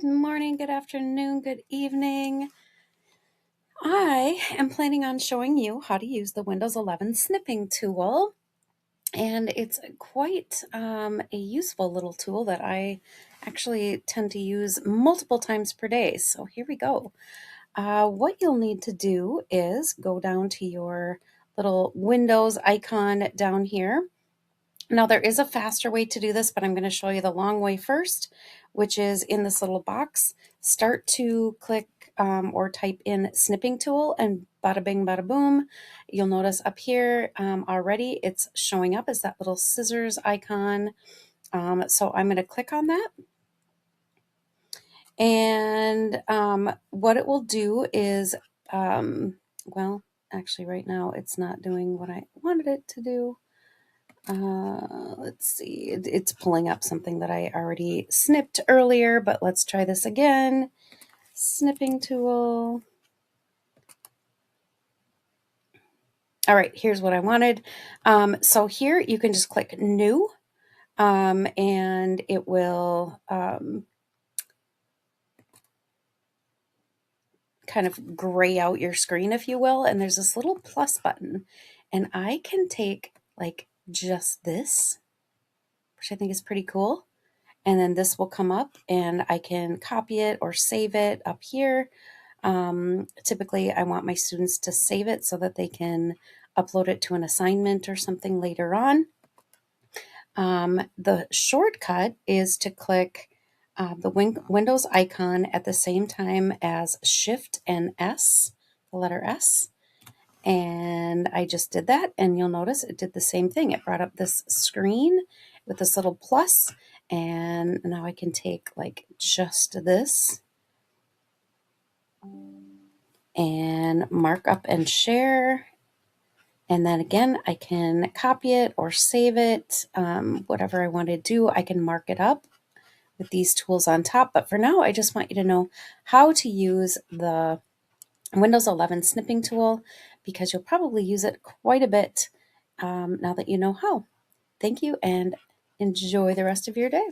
Good morning, good afternoon, good evening. I am planning on showing you how to use the Windows 11 snipping tool, and it's quite a useful little tool that I actually tend to use multiple times per day. So here we go. What you'll need to do is go down to your little Windows icon down here. Now, there is a faster way to do this, but I'm going to show you the long way first, which is in this little box. Start to click or type in snipping tool, and bada bing, bada boom. You'll notice up here already it's showing up as that little scissors icon. So I'm going to click on that. And what it will do is, well, actually, right now it's not doing what I wanted it to do. Let's see, it's pulling up something that I already snipped earlier, but let's try this again. Snipping tool. All right, here's what I wanted. So here you can just click new, and it will kind of gray out your screen, if you will. And there's this little plus button, and I can take like just this, which I think is pretty cool. And then this will come up and I can copy it or save it up here. Typically, I want my students to save it so that they can upload it to an assignment or something later on. The shortcut is to click the Windows icon at the same time as Shift and S, the letter S. And I just did that, and you'll notice it did the same thing. It brought up this screen with this little plus, and now I can take like just this and mark up and share. And then again, I can copy it or save it, whatever I want to do. I can mark it up with these tools on top. But for now, I just want you to know how to use the Windows 11 snipping tool, because you'll probably use it quite a bit now that you know how. Thank you, and enjoy the rest of your day.